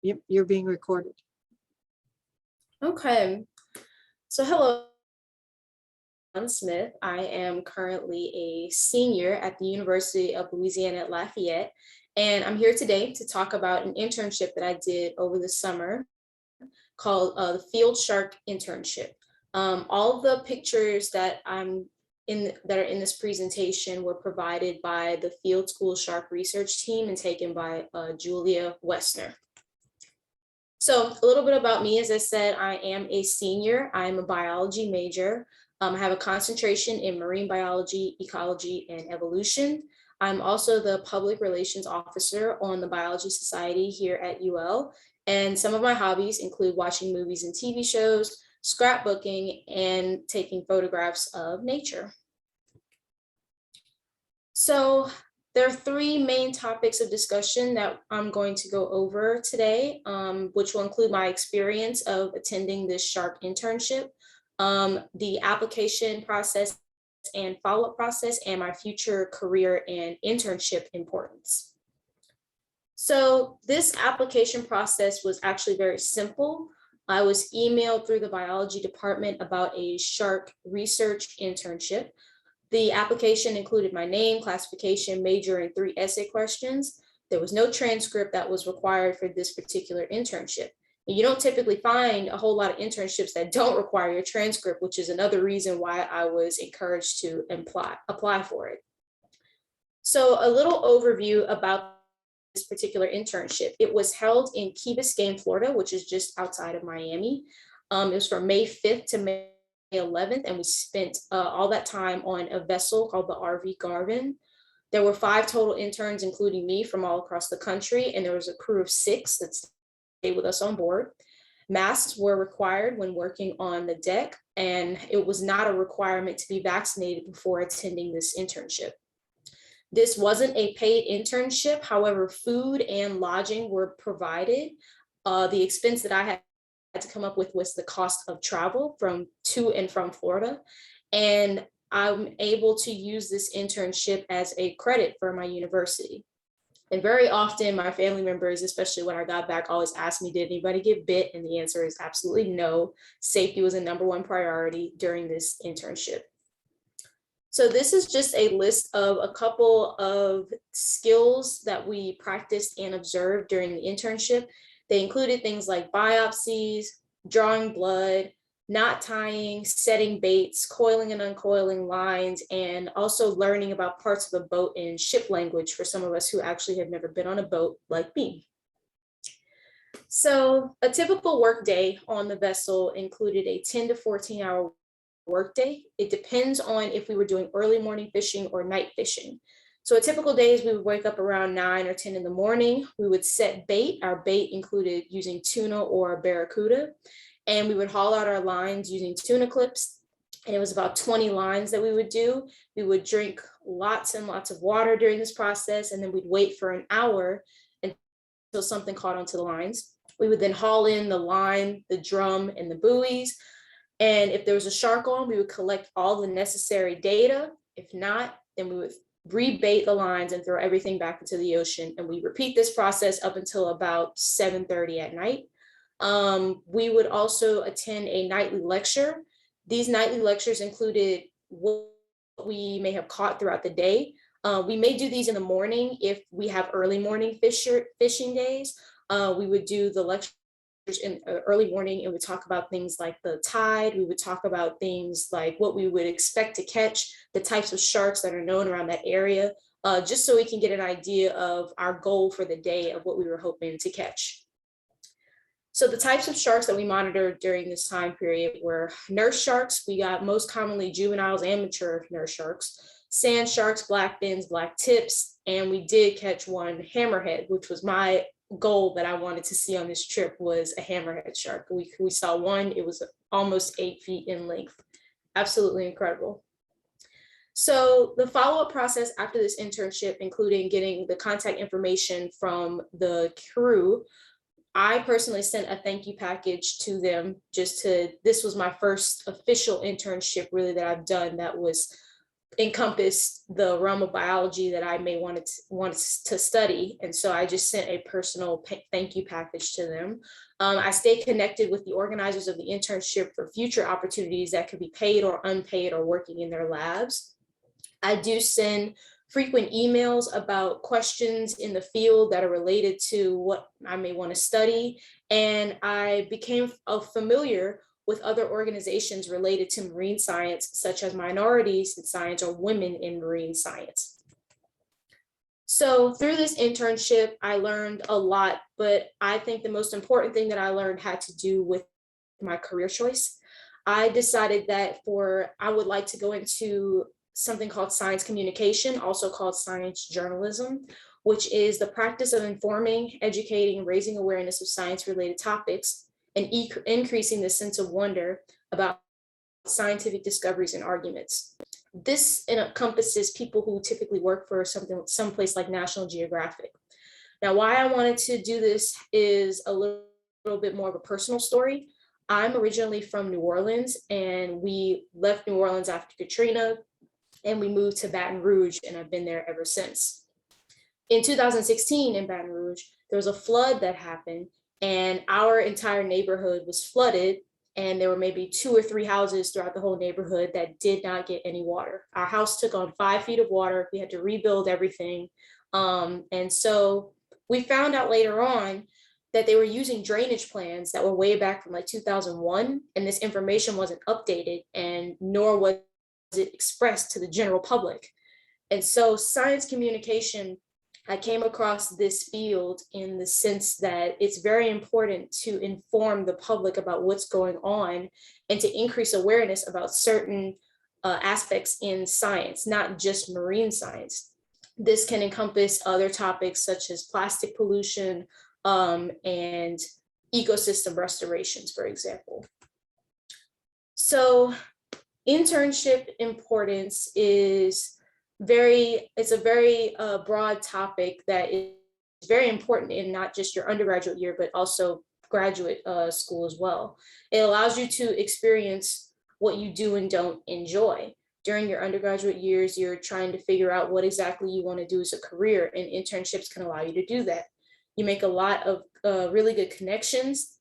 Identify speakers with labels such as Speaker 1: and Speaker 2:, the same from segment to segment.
Speaker 1: You're being recorded.
Speaker 2: Okay, so hello, I'm Smith. I am currently a senior at the University of Louisiana at Lafayette, and I'm here today to talk about an internship that I did over the summer called the Field Shark Internship. All of the pictures that are in this presentation were provided by the Field School Shark Research Team and taken by Julia Westner. So a little bit about me, as I said, I am a senior. I'm a biology major. I have a concentration in marine biology, ecology, and evolution. I'm also the public relations officer on the Biology Society here at UL. And some of my hobbies include watching movies and TV shows, scrapbooking, and taking photographs of nature. So there are three main topics of discussion that I'm going to go over today, which will include my experience of attending this shark internship, the application process and follow-up process, and my future career and internship importance. So this application process was actually very simple. I was emailed through the biology department about a shark research internship. The application included my name, classification, major, and 3 essay questions. There was no transcript that was required for this particular internship. And you don't typically find a whole lot of internships that don't require a transcript, which is another reason why I was encouraged to apply for it. So a little overview about this particular internship. It was held in Key Biscayne, Florida, which is just outside of Miami. It was from May 5th to May 11th, and we spent all that time on a vessel called the RV Garvin. There were 5 total interns, including me, from all across the country, and there was a crew of 6 that stayed with us on board. Masks were required when working on the deck, and it was not a requirement to be vaccinated before attending this internship. This wasn't a paid internship. However, food and lodging were provided. The expense that I had to come up with was the cost of travel to and from Florida. And I'm able to use this internship as a credit for my university. And very often my family members, especially when I got back, always asked me, did anybody get bit? And the answer is absolutely no. Safety was a #1 priority during this internship. So this is just a list of a couple of skills that we practiced and observed during the internship. They included things like biopsies, drawing blood, knot tying, setting baits, coiling and uncoiling lines, and also learning about parts of the boat in ship language for some of us who actually have never been on a boat like me. So a typical work day on the vessel included a 10 to 14 hour workday. It depends on if we were doing early morning fishing or night fishing. So a typical day is we would wake up around 9 or 10 in the morning. We would set bait. Our bait included using tuna or barracuda, and we would haul out our lines using tuna clips. And it was about 20 lines that we would do. We would drink lots and lots of water during this process, and then we'd wait for an hour until something caught onto the lines. We would then haul in the line, the drum, and the buoys. And if there was a shark on, we would collect all the necessary data. If not, then we would rebait the lines and throw everything back into the ocean. And we repeat this process up until about 7:30 at night. We would also attend a nightly lecture. These nightly lectures included what we may have caught throughout the day. We may do these in the morning if we have early morning fishing days. We would do the lecture in early morning, and we talk about things like the tide. We would talk about things like what we would expect to catch, the types of sharks that are known around that area, just so we can get an idea of our goal for the day of what we were hoping to catch. So the types of sharks that we monitored during this time period were nurse sharks. We got most commonly juveniles and mature nurse sharks, sand sharks, black fins, black tips, and we did catch one hammerhead, which was my goal that I wanted to see on this trip, was a hammerhead shark. We saw one. It was almost 8 feet in length. Absolutely incredible. So the follow-up process after this internship, including getting the contact information from the crew, I personally sent a thank you package to them. This was my first official internship really that I've done that was encompass the realm of biology that I may want to study. And so I just sent a personal thank you package to them. I stay connected with the organizers of the internship for future opportunities that could be paid or unpaid or working in their labs. I do send frequent emails about questions in the field that are related to what I may want to study. And I became familiar with other organizations related to marine science, such as minorities in science or women in marine science. So through this internship, I learned a lot, but I think the most important thing that I learned had to do with my career choice. I decided that I would like to go into something called science communication, also called science journalism, which is the practice of informing, educating, and raising awareness of science-related topics and increasing the sense of wonder about scientific discoveries and arguments. This encompasses people who typically work for someplace like National Geographic. Now, why I wanted to do this is a little bit more of a personal story. I'm originally from New Orleans, and we left New Orleans after Katrina, and we moved to Baton Rouge, and I've been there ever since. In 2016 in Baton Rouge, there was a flood that happened, and our entire neighborhood was flooded, and there were maybe 2 or 3 houses throughout the whole neighborhood that did not get any water. Our house took on 5 feet of water. We had to rebuild everything. And so we found out later on that they were using drainage plans that were way back from like 2001, and this information wasn't updated, and nor was it expressed to the general public. And so science communication, I came across this field in the sense that it's very important to inform the public about what's going on and to increase awareness about certain aspects in science, not just marine science. This can encompass other topics such as plastic pollution and ecosystem restorations, for example. So internship importance is it's a very broad topic that is very important in not just your undergraduate year, but also graduate school as well. It allows you to experience what you do and don't enjoy. During your undergraduate years, you're trying to figure out what exactly you want to do as a career, and internships can allow you to do that. You make a lot of really good connections.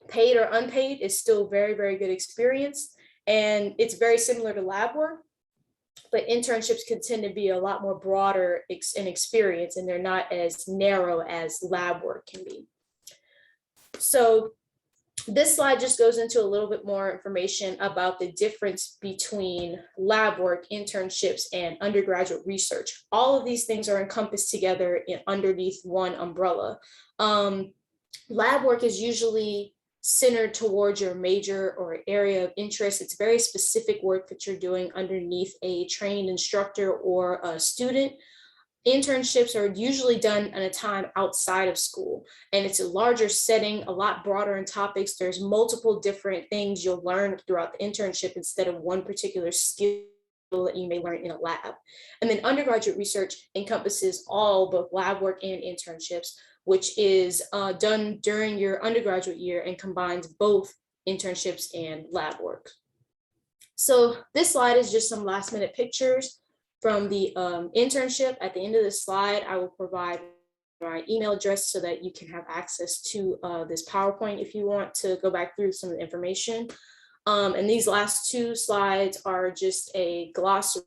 Speaker 2: Paid or unpaid is still very, very good experience. And it's very similar to lab work, but internships can tend to be a lot more broader in experience, and they're not as narrow as lab work can be. So this slide just goes into a little bit more information about the difference between lab work, internships, and undergraduate research. All of these things are encompassed together underneath one umbrella. Lab work is usually centered towards your major or area of interest. It's very specific work that you're doing underneath a trained instructor or a student. Internships are usually done at a time outside of school, and it's a larger setting, a lot broader in topics. There's multiple different things you'll learn throughout the internship instead of one particular skill that you may learn in a lab. And then undergraduate research encompasses all both lab work and internships, which is done during your undergraduate year and combines both internships and lab work. So this slide is just some last minute pictures from the internship. At the end of this slide, I will provide my email address so that you can have access to this PowerPoint if you want to go back through some of the information. And these last 2 slides are just a glossary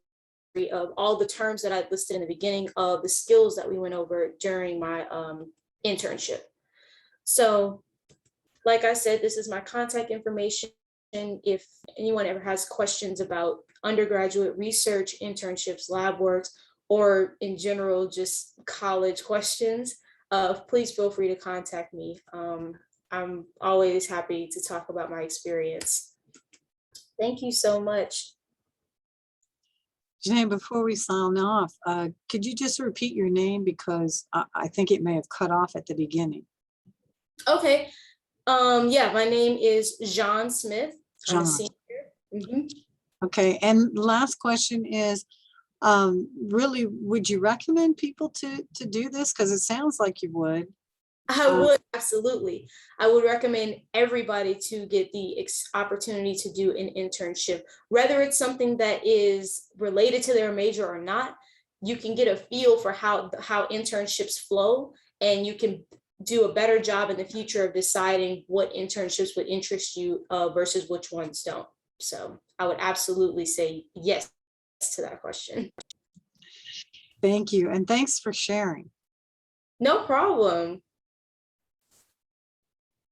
Speaker 2: of all the terms that I listed in the beginning of the skills that we went over during my internship. So like I said, this is my contact information. If anyone ever has questions about undergraduate research, internships, lab works, or in general, just college questions, please feel free to contact me. I'm always happy to talk about my experience. Thank you so much.
Speaker 1: Jeanne, before we sign off, could you just repeat your name, because I think it may have cut off at the beginning.
Speaker 2: Okay. Yeah, my name is Jeanne Smith.
Speaker 1: Jeanne.
Speaker 2: I'm a senior.
Speaker 1: Okay, and the last question is, really, would you recommend people to do this? Because it sounds like you would.
Speaker 2: I would, absolutely. I would recommend everybody to get the opportunity to do an internship, whether it's something that is related to their major or not. You can get a feel for how internships flow, and you can do a better job in the future of deciding what internships would interest you versus which ones don't. So I would absolutely say yes to that question.
Speaker 1: Thank you. And thanks for sharing.
Speaker 2: No problem.